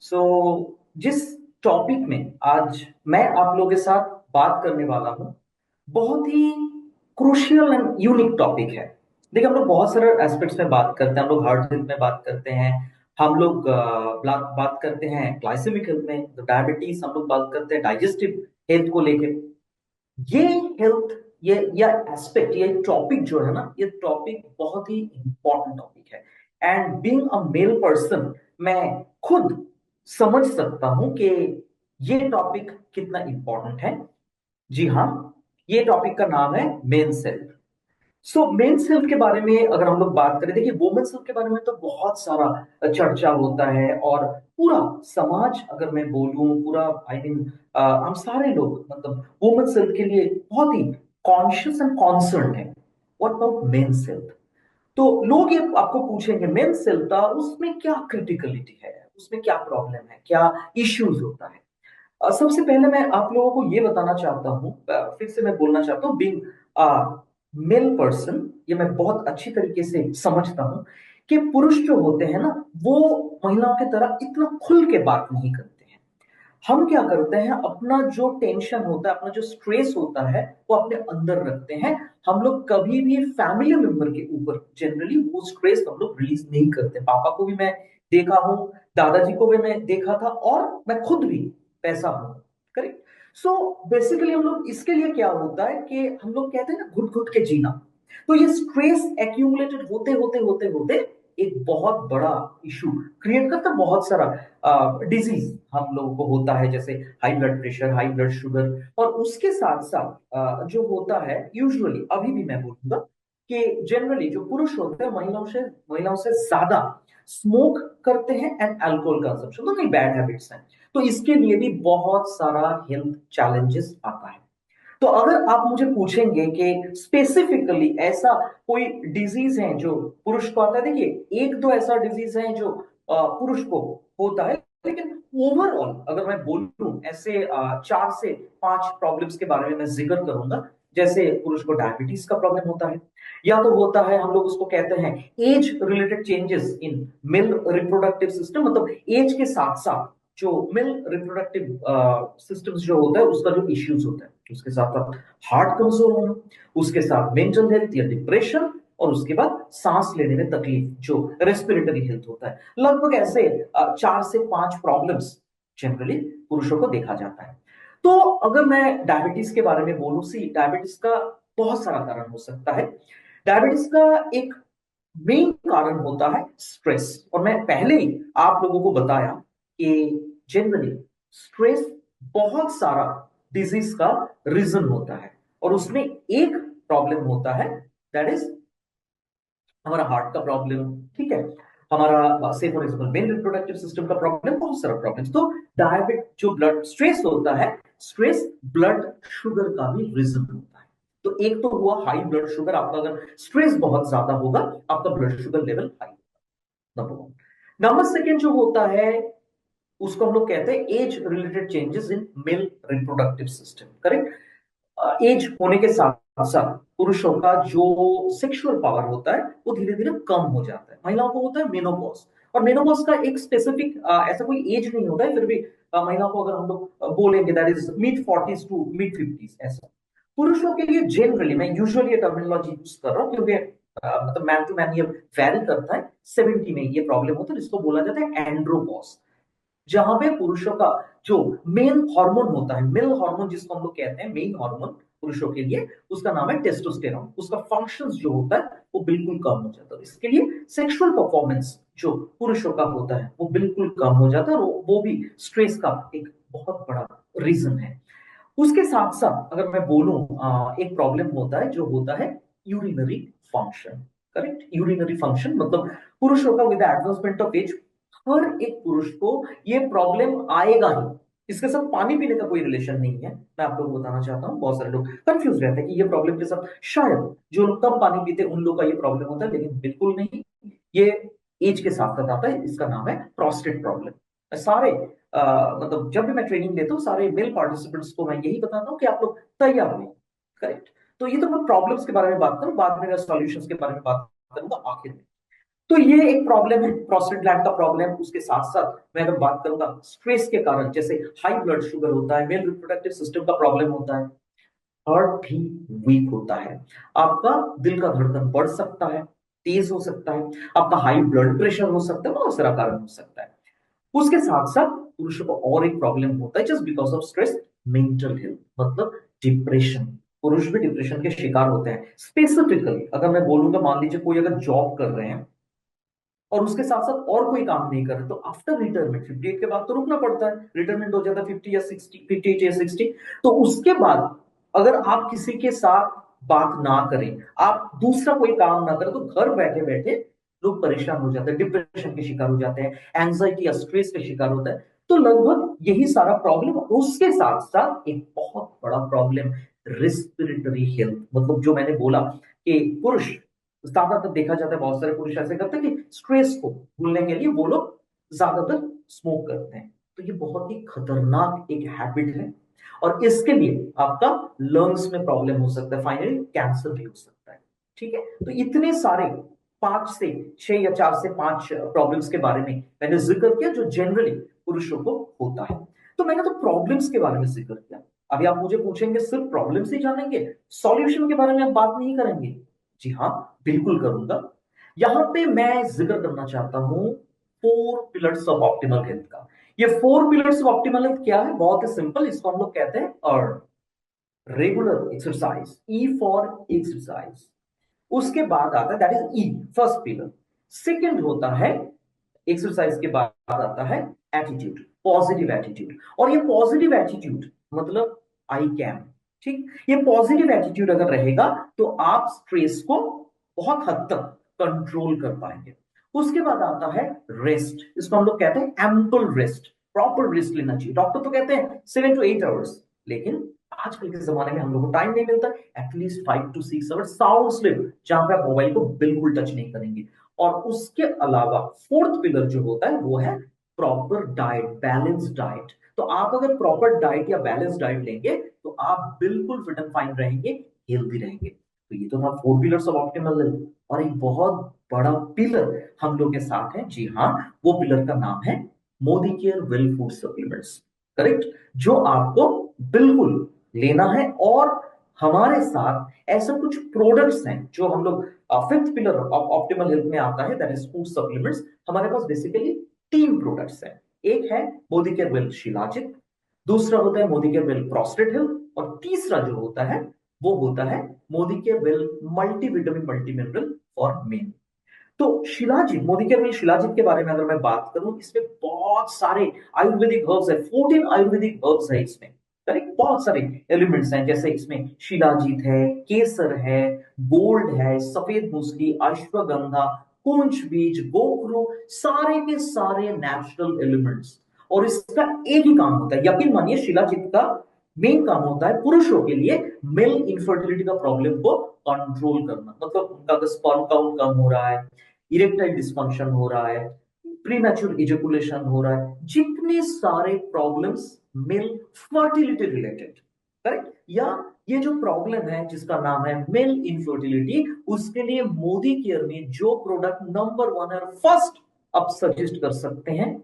सो जिस टॉपिक में आज मैं आप लोगों के साथ बात करने वाला हूं, बहुत ही क्रूशियल एंड यूनिक टॉपिक है। देखिए, हम लोग बहुत सारे एस्पेक्ट्स में बात करते हैं। हम लोग हार्ट हेल्थ में बात करते हैं, हम लोग बात करते हैं ग्लाइसेमिक हेल्थ में, डायबिटीज, हम लोग बात करते हैं डाइजेस्टिव हेल्थ को लेके। ये हेल्थ, ये एस्पेक्ट, ये टॉपिक जो है ना, ये टॉपिक बहुत ही इंपॉर्टेंट टॉपिक है। And being a male person, मैं खुद समझ सकता हूं कि ये टॉपिक कितना इंपॉर्टेंट है। जी हाँ, ये टॉपिक का नाम है मेन सेल्फ। सो मेंस हेल्थ के बारे में अगर हम लोग बात करें, देखिए वुमेन्स हेल्थ के बारे में तो बहुत सारा चर्चा होता है। और पूरा समाज, अगर मैं बोलूं पूरा, आई मीन हम सारे लोग मतलब वुमेन्स हेल्थ के लिए बहुत ही कॉन्शियस एंड कॉन्सर्न है। What about men's health? तो लोग ये आपको पूछेंगे मेंस हेल्थ का उसमें क्या क्रिटिकलिटी है, उसमें क्या प्रॉब्लम है, क्या इश्यूज होता है। सबसे पहले मैं आप लोगों को ये बताना चाहता हूँ, फिर से मैं बोलना चाहता हूँ, बीइंग मेल पर्सन, ये मैं बहुत अच्छी तरीके से समझता हूँ कि पुरुष जो होते हैं ना, वो महिलाओं की तरह इतना खुल के बात नहीं करते हैं। हम क्या करते हैं, अपना जो टेंशन होता है, अपना जो स्ट्रेस होता है, वो अपने अंदर रखते हैं। हम लोग कभी भी फैमिली मेंबर के ऊपर जनरली वो स्ट्रेस हम लोग रिलीज नहीं करते। पापा को भी मैं देखा हूं, दादाजी को भी मैं देखा था, और मैं खुद भी पैसा हूं। करेक्ट। सो बेसिकली हम लोग इसके लिए क्या होता है कि हम लोग कहते हैं ना, घुट घुट के जीना। तो ये स्ट्रेस एक्यूमुलेटेड होते होते होते होते एक बहुत बड़ा इशू क्रिएट करता है। बहुत सारा डिजीज हम लोगों को होता है, जैसे high blood pressure, high blood sugar. और उसके साथ साथ जो होता है यूजुअली, अभी भी मैं बोलूंगा कि जनरली जो पुरुष होते हैं महिलाओं से ज्यादा स्मोक करते हैं एंड अल्कोहल कंजम्पशन, तो नहीं, बैड हैबिट्स हैं। तो इसके लिए भी बहुत सारा हेल्थ चैलेंजेस आता है। तो अगर आप मुझे पूछेंगे कि स्पेसिफिकली ऐसा कोई डिजीज है जो पुरुष को आता है, देखिए एक दो ऐसा डिजीज है जो पुरुष को होता है, लेकिन ओवरऑल अगर मैं बोलूं ऐसे 4 से 5 प्रॉब्लम्स के बारे में मैं जिक्र करूंगा। जैसे पुरुष को डायबिटीज का प्रॉब्लम होता है, या तो होता है, हम लोग उसको कहते हैं age related changes in male reproductive system, मतलब एज के साथ साथ जो मेल रिप्रोडक्टिव सिस्टम्स जो होता है उसका जो इश्यूज होता है, उसके साथ साथ हार्ट कमजोर होना, उसके साथ मेंटल हेल्थ या डिप्रेशन, और उसके बाद सांस लेने में तकलीफ, जो रेस्पिरेटरी हेल्थ होता है। लगभग ऐसे 4 से 5 प्रॉब्लम्स जनरली पुरुषों को देखा जाता है। तो अगर मैं डायबिटीज के बारे में बोलूं, सी डायबिटीज का बहुत सारा कारण हो सकता है। डायबिटीज का एक मेन कारण होता है स्ट्रेस, और मैं पहले ही आप लोगों को बताया कि जनरली स्ट्रेस बहुत सारा डिजीज का रीजन होता है। और उसमें एक प्रॉब्लम होता है, दैट इज हमारा हार्ट का प्रॉब्लम। ठीक है, हमारा से for example main reproductive system का प्रॉब्लम, बहुत सारा प्रॉब्लम। तो डायबिट जो ब्लड स्ट्रेस होता है, स्ट्रेस ब्लड शुगर का भी रीजन होता है। तो एक तो हुआ हाई ब्लड शुगर, आपका अगर स्ट्रेस बहुत ज्यादा होगा, आपका blood sugar level high, number one. Number second जो होता है, उसको हम लोग कहते हैं age related changes in male reproductive system. Correct. Age होने के साथ साथ पुरुषों का जो सेक्सुअल पावर होता है वो धीरे धीरे कम हो जाता है। महिलाओं को होता है मेनोपॉज, और मेनोपॉज का एक स्पेसिफिक ऐसा कोई एज नहीं होता है, फिर भी महिलाओं को अगर हम लोग बोलेंगे, that is mid 40s to mid 50s ऐसा। पुरुषों के लिए जनरली, मैं यूजुअली ये टर्मिनोलॉजी यूज कर रहा हूँ क्योंकि मतलब मैन टू मैन ये वैरी करता है। 70 में ये प्रॉब्लम होता है, जिसको बोला जाता है एंड्रोपॉज, जहां पे पुरुषों का जो मेन हार्मोन होता है, मेल हार्मोन जिसको हम लोग कहते हैं मेन हार्मोन पुरुषों के लिए, उसका नाम है टेस्टोस्टेरॉन। उसका फंक्शंस जो होता है वो बिल्कुल कम हो जाता है। इसके लिए सेक्सुअल परफॉर्मेंस जो पुरुषों का होता है वो बिल्कुल कम हो जाता है, और वो भी स्ट्रेस का एक बहुत बड़ा रीजन है। उसके साथ साथ अगर मैं बोलूं, एक प्रॉब्लम होता है जो होता है urinary function. Correct, urinary function मतलब पुरुषों का विद एडवांसमेंट ऑफ एज, हर एक पुरुष को ये प्रॉब्लम आएगा ही। इसके साथ पानी पीने का कोई रिलेशन नहीं है। मैं आप लोगों को बताना चाहता हूँ, बहुत सारे लोग कंफ्यूज रहते हैं कि ये प्रॉब्लम के साथ शायद जो लोग कम पानी पीते हैं उन लोग का ये प्रॉब्लम होता है, लेकिन बिल्कुल नहीं। ये एज के साथ साथ आता है, इसका नाम है प्रोस्टेट प्रॉब्लम। सारे मतलब जब भी मैं ट्रेनिंग देता हूँ, सारे मेल पार्टिसिपेंट्स को मैं यही बताता हूँ कि आप लोग तैयार रहिए। करेक्ट। तो ये तो मैं प्रॉब्लम्स के बारे में बात करूँ, बाद में मैं सॉल्यूशंस के बारे में बात करूंगा आखिर में। तो ये एक प्रॉब्लम है प्रोस्टेट ग्लैंड का प्रॉब्लम। उसके साथ साथ मैं अगर बात करूंगा स्ट्रेस के कारण, जैसे हाई ब्लड शुगर होता है, मेल रिप्रोडक्टिव सिस्टम का प्रॉब्लम होता है, हार्ट भी वीक होता है, आपका दिल का धड़कन बढ़ सकता है, तेज हो सकता है, आपका हाई ब्लड प्रेशर हो सकता है, बहुत सारा कारण हो सकता है। उसके साथ साथ पुरुषों को और एक प्रॉब्लम होता है just because of stress, mental health, मतलब डिप्रेशन। पुरुष भी डिप्रेशन के शिकार होते हैं। स्पेसिफिकली अगर मैं बोलूंगा, मान लीजिए कोई अगर जॉब कर रहे हैं और उसके साथ साथ और कोई काम नहीं कर रहे, तो आफ्टर रिटायरमेंट 58 के बाद तो रुकना पड़ता है, रिटायरमेंट हो जाता है 50 या 60, 58 या 60। तो उसके बाद अगर आप किसी के साथ बात ना करें, आप दूसरा कोई काम ना करें, तो घर बैठे बैठे लोग परेशान हो जाते हैं, डिप्रेशन के शिकार हो जाते हैं, एंजाइटी या स्ट्रेस के शिकार होता है। तो लगभग यही सारा प्रॉब्लम। उसके साथ साथ एक बहुत बड़ा प्रॉब्लम रेस्पिरेटरी हेल्थ, मतलब जो मैंने बोला कि पुरुष, ज्यादातर देखा जाता है बहुत सारे पुरुष ऐसे करते हैं कि स्ट्रेस को भूलने के लिए वो लोग ज्यादातर स्मोक करते हैं। तो ये बहुत ही खतरनाक एक हैबिट है, और इसके लिए आपका लंग्स में प्रॉब्लम हो सकता है, फाइनली कैंसर भी हो सकता है। ठीक है, तो इतने सारे 5 से 6 या 4 से 5 प्रॉब्लम्स के बारे में मैंने जिक्र किया जो जनरली पुरुषों को होता है। तो मैंने तो प्रॉब्लम्स के बारे में जिक्र किया। अभी आप मुझे पूछेंगे सिर्फ प्रॉब्लम्स ही जानेंगे, सॉल्यूशन के बारे में आप बात नहीं करेंगे? जी हाँ, बिल्कुल करूंगा। यहां पे मैं जिक्र करना चाहता हूं 4 पिलर्स ऑफ ऑप्टिमल हेल्थ का। ये 4 पिलर्स ऑफ ऑप्टिमल हेल्थ क्या है? बहुत ही सिंपल, इसको हम लोग कहते हैं earn, regular exercise, E for exercise. उसके बाद आता है that is E, first pillar. Second होता है, एक्सरसाइज के बाद आता है एटीट्यूड, पॉजिटिव एटीट्यूड। और ये पॉजिटिव एटीट्यूड मतलब आई कैन, ठीक, ये पॉजिटिव एटीट्यूड अगर रहेगा तो आप स्ट्रेस को बहुत हद तक कंट्रोल कर पाएंगे। उसके बाद आता है रेस्ट, इसको हम लोग कहते हैं एम्पल रेस्ट, प्रॉपर रेस्ट लेना चाहिए। डॉक्टर तो कहते हैं 7 to 8 आवर्स, लेकिन आजकल के जमाने में हम लोग को टाइम नहीं मिलता। At least 5 to 6 hours sound slip, जहां पे आप मोबाइल को बिल्कुल टच नहीं करेंगे। और उसके अलावा फोर्थ पिलर जो होता है वो है प्रॉपर डाइट, बैलेंस डाइट। तो आप अगर प्रॉपर डाइट या बैलेंस डाइट लेंगे तो आप बिल्कुल फिट एंड फाइन रहेंगे, हेल्दी रहेंगे। तो ये तो था 4 पिलर्स ऑफ ऑप्टिमल हेल्थ। और एक बहुत बड़ा पिलर हम लोग के साथ है, जी हाँ, वो पिलर का नाम है Modi care well food supplements. Correct, जो आपको बिल्कुल लेना है। और हमारे साथ ऐसा कुछ प्रोडक्ट्स हैं जो हम लोग, fifth pillar of optimal health में आता है दैट इज फूड सप्लीमेंट्स। हमारे पास बेसिकली 3 प्रोडक्ट्स हैं। एक है मोदी केयर वेल शिलाजित, दूसरा होता है Modi care well prostate health, और तीसरा जो होता है वो होता है Modi care well multivitamin multi mineral for main. तो शिलाजीत, मोदी केयर वेल शिलाजीत के बारे में अगर मैं बात करूं, इसमें बहुत सारे आयुर्वेदिक हर्ब्स है, 14 आयुर्वेदिक हर्ब्स है इसमें। करेक्ट, बहुत सारे एलिमेंट्स हैं, जैसे इसमें शिलाजीत है, केसर है, गोल्ड है, सफेद मूसली, अश्वगंधा, कुंज बीज, गोखरू, सारे के सारे नेचुरल एलिमेंट्स। और इसका एक ही काम होता है, यकीन मानिए, शिलाजीत का मेन काम होता है पुरुषों के लिए मेल इनफर्टिलिटी का प्रॉब्लम को कंट्रोल करना। मतलब उनका स्पर्म काउंट कम हो रहा है, इरेक्टाइल डिस्फंक्शन हो रहा है, प्रीमैच्योर इजैकुलेशन हो रहा है, जितने सारे problems mail fertility related, correct, या ये जो प्रॉब्लम है जिसका नाम है मेल इनफर्टिलिटी, उसके लिए मोदी केयर में जो प्रोडक्ट नंबर 1 और फर्स्ट आप सजेस्ट कर सकते हैं,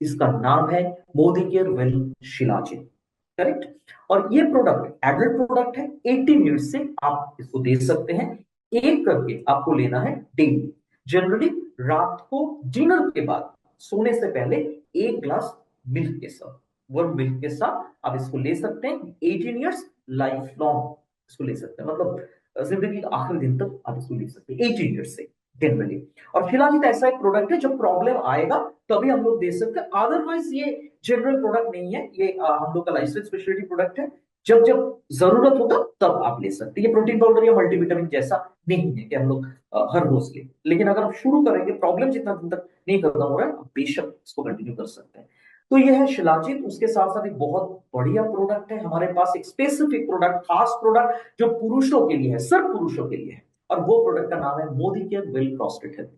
इसका नाम है Modi care well shilajit. Correct, और ये प्रोडक्ट एडल्ट प्रोडक्ट है, 18 ईयर्स से आप इसको दे सकते हैं। एक करके आपको लेना है डेली, जनरली रात को डिनर के बाद सोने से पहले 1 ग्लास मिल्क के साथ, वर्म मिल्क के साथ आप इसको ले सकते हैं। 18 ईयर्स लाइफ लॉन्ग इसको ले सकते हैं, मतलब जिंदगी के आखिरी दिन तक आप इसको ले सकते हैं 18 ईयर्स से जनरली। और फिलहाल ऐसा एक प्रोडक्ट है जब प्रॉब्लम आएगा तभी हम लोग दे सकते हैं, अदरवाइज ये जनरल प्रोडक्ट नहीं है, ये हम लोग का लाइसेंस स्पेशलिटी प्रोडक्ट है। जब जब जरूरत होगा तब आप ले सकते हैं। ये प्रोटीन पाउडर या मल्टीविटामिन जैसा नहीं है कि हम लोग हर रोज ले, लेकिन अगर आप शुरू करेंगे, प्रॉब्लम जितना दिन तक नहीं खत्म हो रहा है, आप बेशक इसको कंटिन्यू कर सकते हैं। तो ये है शिलाजीत। उसके साथ साथ एक बहुत बढ़िया प्रोडक्ट है हमारे पास, एक स्पेसिफिक प्रोडक्ट, खास प्रोडक्ट जो पुरुषों के लिए है, सिर्फ पुरुषों के लिए है, और वो प्रोडक्ट का नाम है Modi care well prostate health.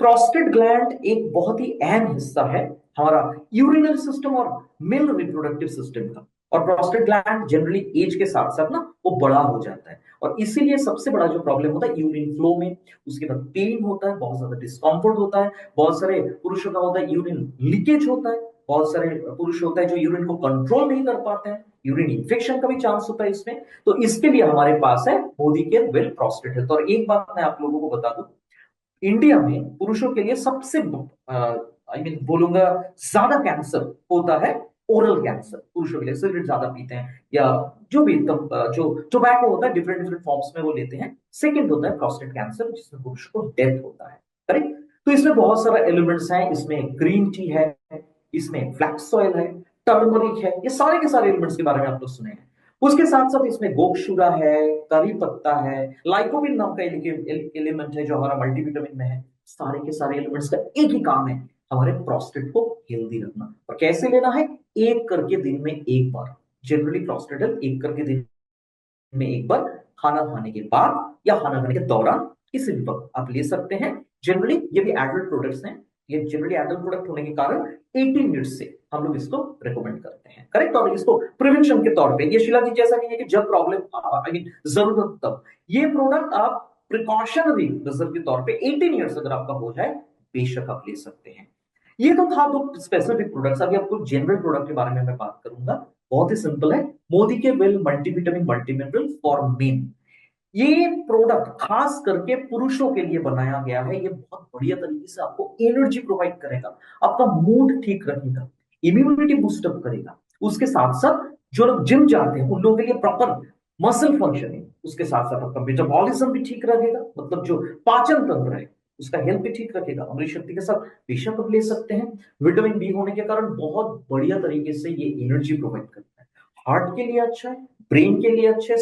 Prostate gland एक बहुत ही अहम हिस्सा है हमारा यूरिनरी सिस्टम और मेल रिप्रोडक्टिव सिस्टम का। और प्रोस्टेट ग्लैंड जनरली एज के साथ साथ ना वो बड़ा हो जाता है, और इसीलिए सबसे बड़ा जो प्रॉब्लम होता है यूरिन फ्लो में, उसके बाद पेन होता है, बहुत ज्यादा डिस्कम्फर्ट होता है, बहुत सारे पुरुषों का होता है यूरिन लीकेज होता है, बहुत सारे पुरुष होता है जो यूरिन को कंट्रोल नहीं कर पाते हैं, यूरिन इन्फेक्शन का भी चांस होता है इसमें। तो इसके लिए हमारे पास है मोदी के वेल प्रोस्टेट हेल्थ। और एक बात मैं आप लोगों को बता दूं, इंडिया में पुरुषों के लिए सबसे बोलूंगा ज्यादा कैंसर होता है ओरल कैंसर। पुरुषों के लिए सिगरेट ज्यादा पीते हैं या जो भी जो टोबैको होता है डिफरेंट डिफरेंट फॉर्म्स में वो लेते हैं। सेकंड होता है प्रोस्टेट कैंसर जिसमें पुरुष को डेथ होता है। करेक्ट। तो इसमें बहुत सारा एलिमेंट्स हैं, इसमें ग्रीन टी है, इसमें फ्लैक्स ऑयल है, टर्मरिक है, ये सारे के सारे एलिमेंट्स के बारे में आप लोग सुने हैं। उसके साथ साथ इसमें गोक्षुरा है, करी पत्ता है, लाइकोपिन नाम का एलिमेंट है जो हमारा मल्टीविटामिन में है। सारे के सारे एलिमेंट्स का एक ही काम है, हमारे प्रोस्टेट को हेल्दी रखना। और कैसे लेना है? एक करके दिन में एक बार। जनरली प्रोस्टेट हेल्थ एक करके दिन में एक बार, खाना खाने के बाद या खाना खाने के दौरान किसी भी वक्त आप ले सकते हैं। जनरली ये भी एडल्ट प्रोडक्ट्स हैं, ये जनरली एडल्ट प्रोडक्ट होने के कारण 18 मिनट्स से हम लोग इसको रिकमेंड करते हैं। करेक्ट। और इसको प्रिवेंशन के तौर पे, ये शीला जी जैसा नहीं है कि जब प्रॉब्लम आई मीन जरूरत तब, ये प्रोडक्ट आप प्रिकॉशनरी मेजर के तौर पे 18 ईयर्स अगर आपका हो जाए बेशक आप ले सकते हैं। ये तो था दो स्पेसिफिक प्रोडक्ट्स। अभी आपको जनरल प्रोडक्ट के बारे में मैं बात करूंगा। बहुत ही सिंपल है, मोदी के well multivitamin multimineral for main. ये प्रोडक्ट खास करके पुरुषों के लिए बनाया गया है। ये बहुत बढ़िया तरीके से आपको एनर्जी प्रोवाइड करेगा, आपका मूड ठीक रखेगा, इम्यूनिटी बूस्टअप करेगा। उसके साथ साथ जो लोग जिम जाते हैं उन लोगों के लिए प्रॉपर मसल फंक्शनिंग, उसके साथ साथ आपका मेटाबॉलिज्म भी ठीक रहेगा, मतलब जो पाचन तंत्र है उसका हेल्थ भी ठीक रखेगा। अमृत शक्ति के साथ बेशक आप ले सकते हैं। विटामिन बी होने के कारण बहुत बढ़िया तरीके से ये एनर्जी प्रोवाइड करता है। हार्ट के लिए अच्छा है, ब्रेन के लिए अच्छा है,